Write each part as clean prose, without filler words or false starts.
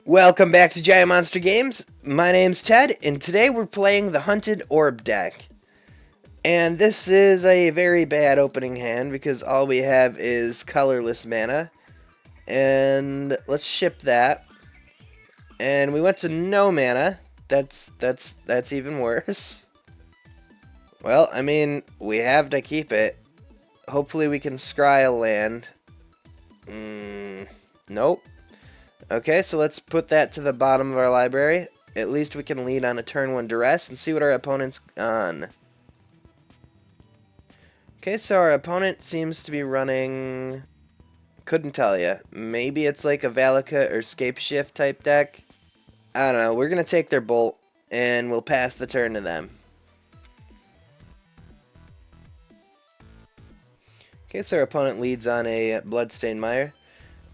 Welcome back to Giant Monster Games. My name's Ted, and today we're playing the Hunted Orb deck. And this is a very bad opening hand because all we have is colorless mana. And let's ship that. And we went to no mana. That's even worse. Well, I mean, we have to keep it. Hopefully we can scry a land. Nope. Okay, so let's put that to the bottom of our library. At least we can lead on a turn 1 Duress and see what our opponent's on. Okay, so our opponent seems to be running... Couldn't tell you. Maybe it's like a Valakut or Scape Shift type deck. I don't know. We're going to take their Bolt and we'll pass the turn to them. Okay, so our opponent leads on a Bloodstained Mire.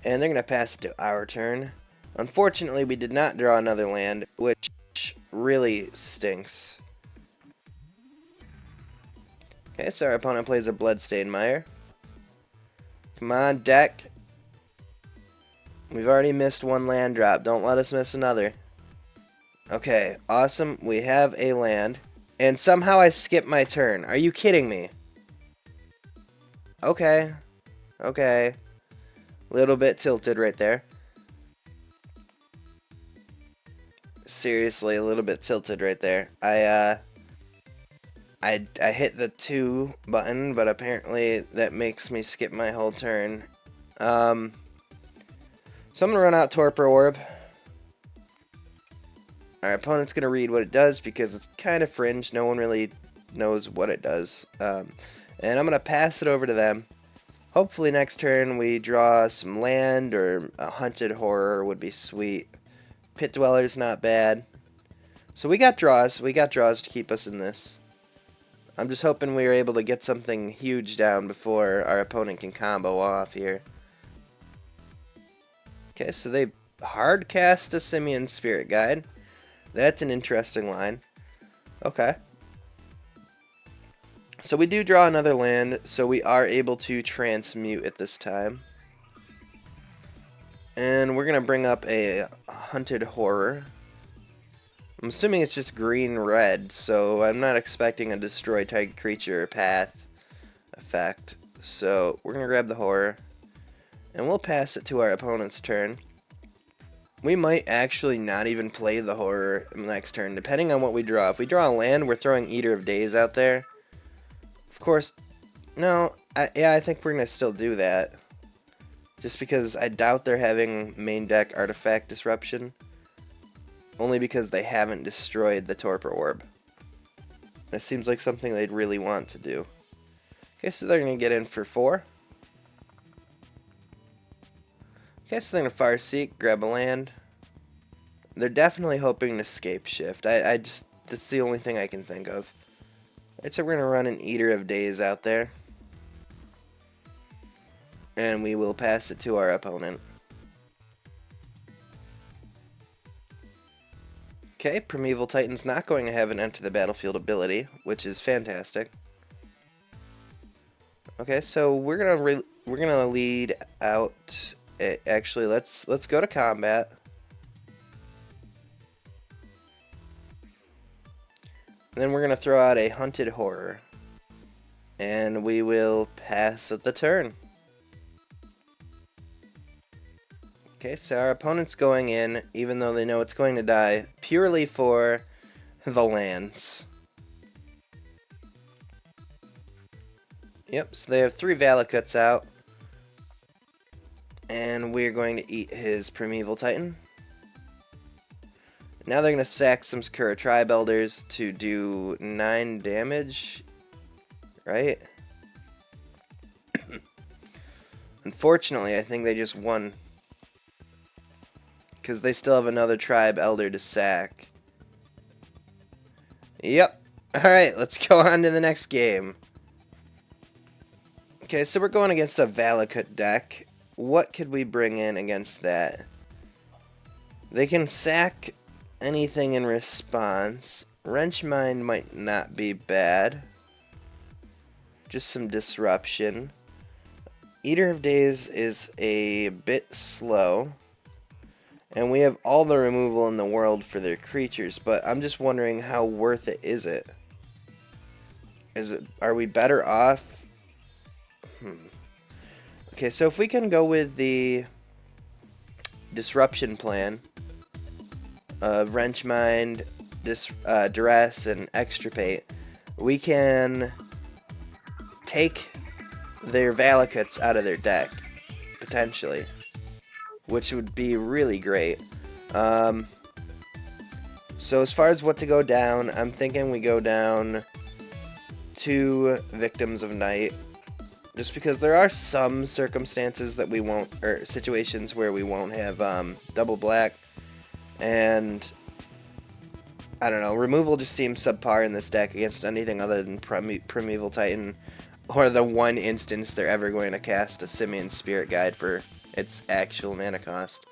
And they're going to pass it to our turn. Unfortunately, we did not draw another land, which really stinks. Okay, so our opponent plays a Bloodstained Mire. Come on, deck. We've already missed one land drop. Don't let us miss another. Okay, awesome. We have a land. And somehow I skipped my turn. Are you kidding me? Okay. Okay. Little bit tilted right there. Seriously, a little bit tilted right there. I hit the 2 button, but apparently that makes me skip my whole turn. So I'm gonna run out Torpor Orb. Our opponent's gonna read what it does because it's kind of fringe. No one really knows what it does. And I'm gonna pass it over to them. Hopefully next turn we draw some land or a Hunted Horror would be sweet. Pit-Dweller's not bad. So we got draws. We got draws to keep us in this. I'm just hoping we are able to get something huge down before our opponent can combo off here. Okay, so they hard cast a Simian Spirit Guide. That's an interesting line. Okay. So we do draw another land, so we are able to transmute at this time. And we're going to bring up a Hunted Horror. I'm assuming it's just green-red, so I'm not expecting a Destroy Target Creature Path effect. So we're going to grab the Horror, and we'll pass it to our opponent's turn. We might actually not even play the Horror next turn, depending on what we draw. If we draw a land, we're throwing Eater of Days out there. Of course, no, yeah, I think we're going to still do that. Just because I doubt they're having main deck Artifact Disruption. Only because they haven't destroyed the Torpor Orb. That seems like something they'd really want to do. Okay, so they're going to get in for 4. Okay, so they're going to Farseek, grab a land. They're definitely hoping to Scape Shift. That's the only thing I can think of. Alright, so we're going to run an Eater of Days out there. And we will pass it to our opponent. Okay, Primeval Titan's not going to have an Enter the Battlefield ability, which is fantastic. Okay, so we're gonna lead out. Actually, let's go to combat. And then we're gonna throw out a Hunted Horror, and we will pass at the turn. Okay, so our opponent's going in, even though they know it's going to die, purely for the lands. Yep, so they have 3 Valakuts out. And we're going to eat his Primeval Titan. Now they're going to sack some Sakura Tribe Elders to do 9 damage. Right? Unfortunately, I think they just won. Because they still have another Tribe Elder to sack. Yep. Alright, let's go on to the next game. Okay, so we're going against a Valakut deck. What could we bring in against that? They can sack anything in response. Wrenchmind might not be bad. Just some disruption. Eater of Days is a bit slow. And we have all the removal in the world for their creatures, but I'm just wondering how worth it is it? Are we better off? Okay, so if we can go with the disruption plan of Wrench Mind, Duress, and Extirpate, we can take their Valakuts out of their deck, potentially, which would be really great. So as far as what to go down, I'm thinking we go down 2 Victims of Night, just because there are some circumstances that we won't, or situations where we won't have double black, and I don't know, removal just seems subpar in this deck against anything other than Primeval Titan, or the one instance they're ever going to cast a Simian Spirit Guide for its actual mana cost.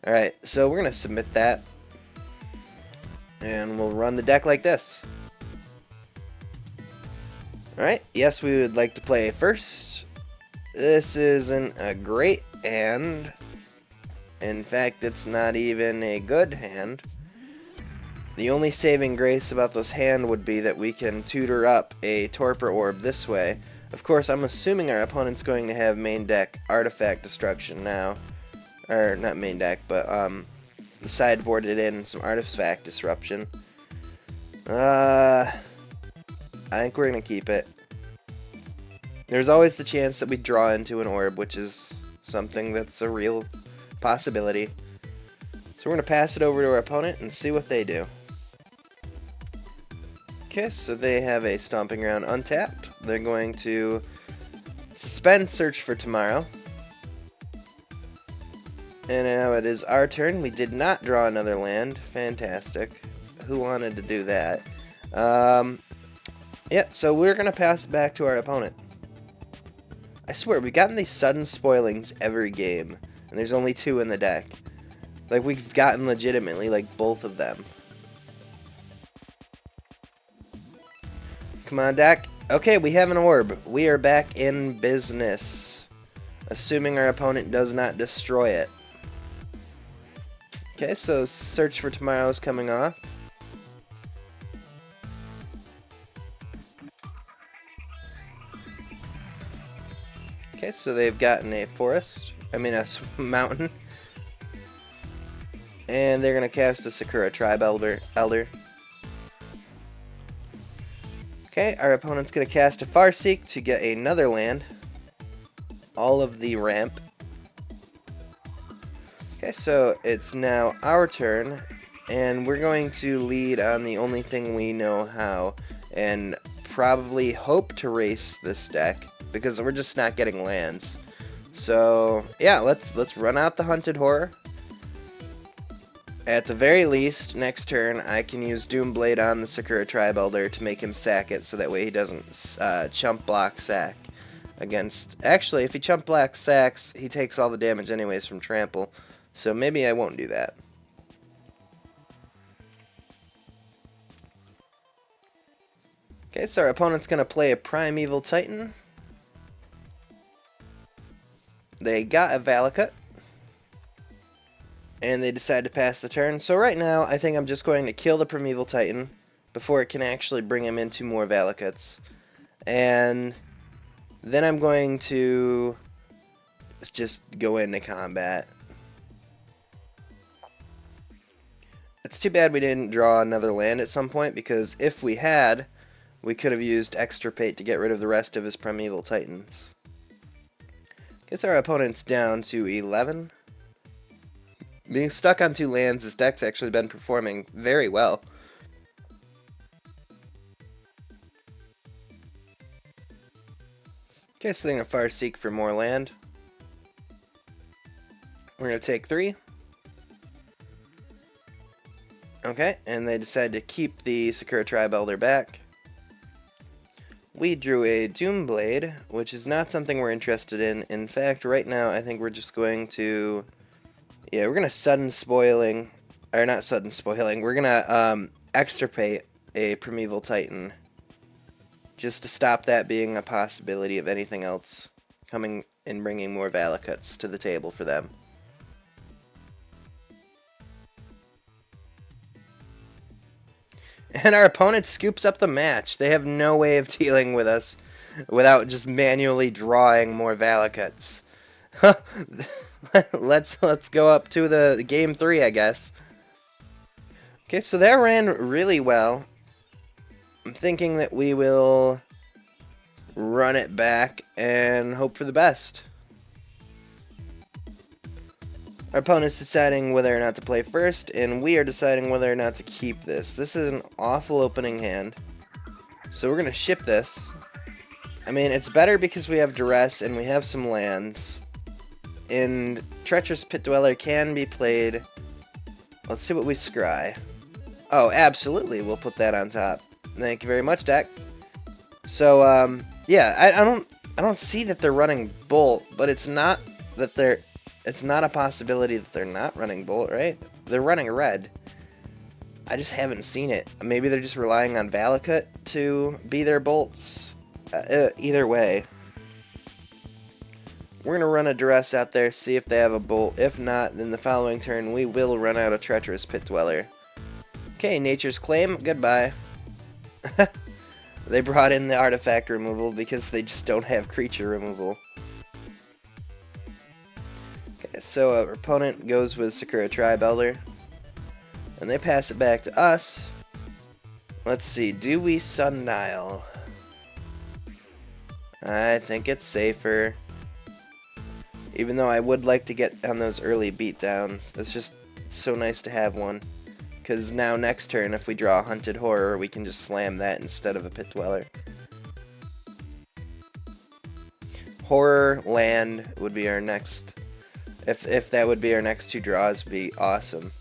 Alright, so we're going to submit that, and we'll run the deck like this. Alright, yes, we would like to play first. This isn't a great hand. In fact, it's not even a good hand. The only saving grace about this hand would be that we can tutor up a Torpor Orb this way. Of course, I'm assuming our opponent's going to have main deck Artifact Destruction now. Or, not main deck, but sideboarded in some Artifact Disruption. I think we're going to keep it. There's always the chance that we draw into an orb, which is something that's a real possibility. So we're going to pass it over to our opponent and see what they do. Okay, so they have a Stomping Ground untapped. They're going to suspend Search for Tomorrow. And now it is our turn. We did not draw another land. Fantastic. Who wanted to do that? Yeah, so we're going to pass it back to our opponent. I swear, we've gotten these sudden spoilings every game, and there's only 2 in the deck. Like, we've gotten legitimately, like, both of them. Come on, deck. Okay, we have an orb. We are back in business. Assuming our opponent does not destroy it. Okay, so Search for Tomorrow is coming off. Okay, so they've gotten a mountain. And they're going to cast a Sakura Tribe Elder. Okay, our opponent's going to cast a Farseek to get another land. All of the ramp. Okay, so it's now our turn, and we're going to lead on the only thing we know how, and probably hope to race this deck, because we're just not getting lands. So, yeah, let's run out the Hunted Horror. At the very least, next turn, I can use Doomblade on the Sakura Tribe Elder to make him sack it, so that way he doesn't chump block sack against... Actually, if he chump block sacks, he takes all the damage anyways from Trample, so maybe I won't do that. Okay, so our opponent's going to play a Primeval Titan. They got a Valakut. And they decide to pass the turn. So right now, I think I'm just going to kill the Primeval Titan before it can actually bring him into more Valakuts. And then I'm going to just go into combat. It's too bad we didn't draw another land at some point, because if we had, we could have used Extirpate to get rid of the rest of his Primeval Titans. Guess our opponent's down to 11. Being stuck on 2 lands, this deck's actually been performing very well. Okay, so they're going to Farseek for more land. We're going to take 3. Okay, and they decide to keep the Sakura Tribe Elder back. We drew a Doomblade, which is not something we're interested in. In fact, right now, I think we're just going to... Yeah, we're going to Sudden Spoiling... Or not Sudden Spoiling. We're going to Extirpate a Primeval Titan. Just to stop that being a possibility of anything else coming and bringing more Valakuts to the table for them. And our opponent scoops up the match. They have no way of dealing with us without just manually drawing more Valakuts. let's go up to the game 3, I guess. Okay, so that ran really well. I'm thinking that we will run it back and hope for the best. Our opponent's deciding whether or not to play first, and we are deciding whether or not to keep this. This is an awful opening hand. So we're going to ship this. I mean, it's better because we have Duress and we have some lands. And Treacherous Pit-Dweller can be played. Let's see what we scry. Oh, absolutely, we'll put that on top. Thank you very much, deck. So, yeah, I don't see that they're running Bolt, but it's not that they're... It's not a possibility that they're not running Bolt, right? They're running Red. I just haven't seen it. Maybe they're just relying on Valakut to be their bolts. Either way. We're going to run a Duress out there, see if they have a Bolt. If not, then the following turn we will run out a Treacherous Pit-Dweller. Okay, Nature's Claim, goodbye. They brought in the artifact removal because they just don't have creature removal. So our opponent goes with Sakura Tri-Belder, and they pass it back to us. Let's see, do we Sundial? I think it's safer. Even though I would like to get on those early beatdowns. It's just so nice to have one. Because now next turn, if we draw a Hunted Horror, we can just slam that instead of a Pit-Dweller. Horror, land would be our next... If that would be our next two draws, would be awesome.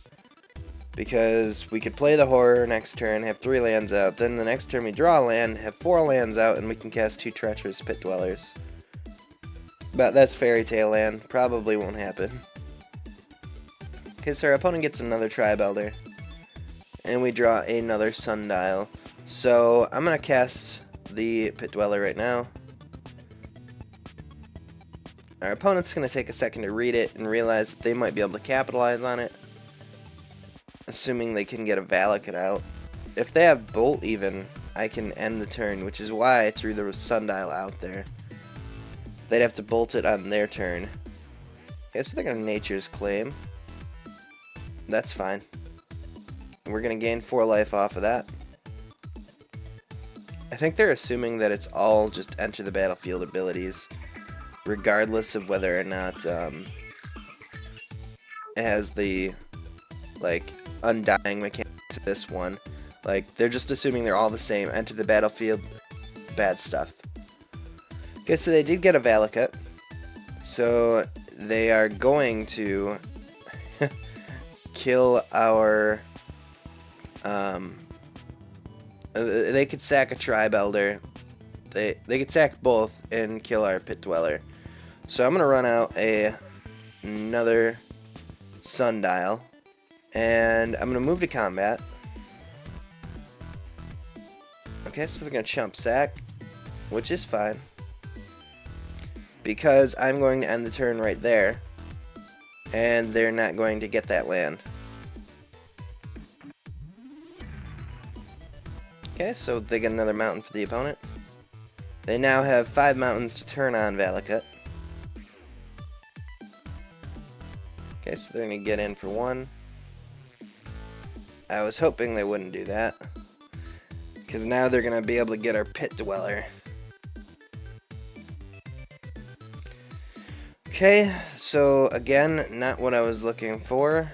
Because we could play the Horror next turn, have 3 lands out, then the next turn we draw a land, have 4 lands out, and we can cast 2 Treacherous Pit-Dwellers. But that's Fairy Tale Land, probably won't happen. Okay, so our opponent gets another Tri-Belder, and we draw another Sundial. So I'm going to cast the Pit-Dweller right now. Our opponent's going to take a second to read it and realize that they might be able to capitalize on it. Assuming they can get a Valakut out. If they have Bolt even, I can end the turn, which is why I threw the Sundial out there. They'd have to Bolt it on their turn. Okay, so they're going to Nature's Claim. That's fine. We're going to gain 4 life off of that. I think they're assuming that it's all just enter the battlefield abilities, regardless of whether or not it has the, like, undying mechanic to this one. Like, they're just assuming they're all the same. Enter the battlefield, bad stuff. Okay, so they did get a Valakut. So they are going to kill our... they could sack a Tri-Belder. They could sack both and kill our Pit-Dweller. So I'm going to run out another Sundial. And I'm going to move to combat. Okay, so they're going to chump sack, which is fine. Because I'm going to end the turn right there. And they're not going to get that land. Okay, so they get another mountain for the opponent. They now have 5 mountains to turn on Valakut. Okay, so they're going to get in for 1. I was hoping they wouldn't do that. Because now they're going to be able to get our Pit-Dweller. Okay, so again, not what I was looking for.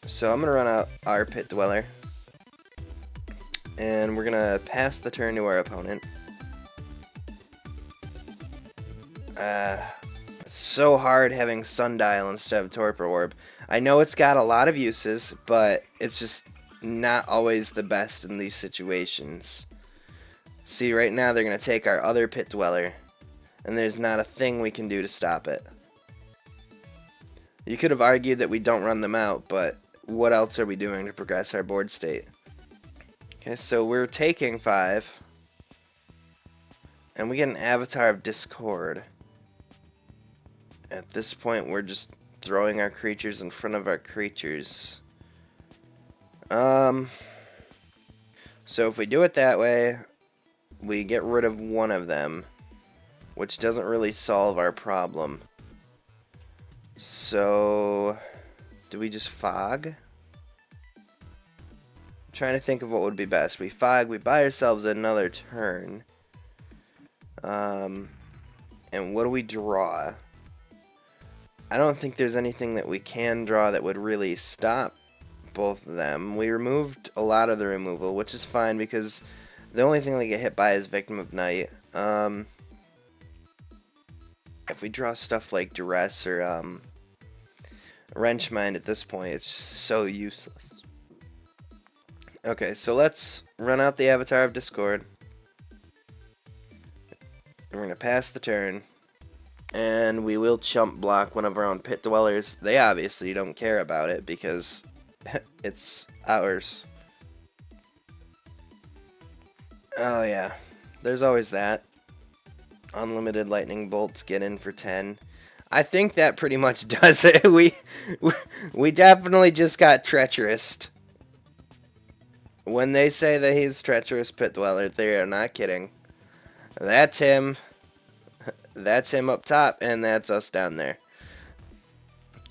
So I'm going to run out our Pit-Dweller. And we're going to pass the turn to our opponent. It's so hard having Sundial instead of Torpor Orb. I know it's got a lot of uses, but it's just not always the best in these situations. See, right now they're going to take our other Pit-Dweller, and there's not a thing we can do to stop it. You could have argued that we don't run them out, but what else are we doing to progress our board state? Okay, so we're taking 5, and we get an Avatar of Discord. At this point, we're just throwing our creatures in front of our creatures. So if we do it that way, we get rid of one of them, which doesn't really solve our problem. So, do we just fog? I'm trying to think of what would be best. We fog, we buy ourselves another turn. And what do we draw? I don't think there's anything that we can draw that would really stop both of them. We removed a lot of the removal, which is fine because the only thing they get hit by is Victim of Night. If we draw stuff like Duress or Wrench Mind at this point, it's just so useless. Okay, so let's run out the Avatar of Discord. We're going to pass the turn. And we will chump block one of our own Pit Dwellers. They obviously don't care about it because it's ours. Oh yeah, there's always that. Unlimited lightning bolts get in for 10. I think that pretty much does it. We definitely just got treacherous. When they say that he's Treacherous Pit-Dweller, they are not kidding. That's him. That's him up top, and that's us down there.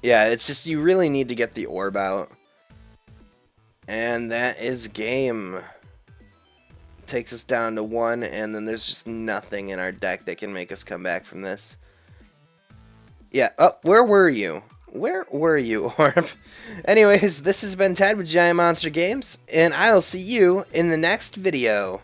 Yeah, it's just you really need to get the orb out. And that is game. Takes us down to 1, and then there's just nothing in our deck that can make us come back from this. Yeah, oh, where were you? Where were you, Orb? Anyways, this has been Ted with Giant Monster Games, and I'll see you in the next video.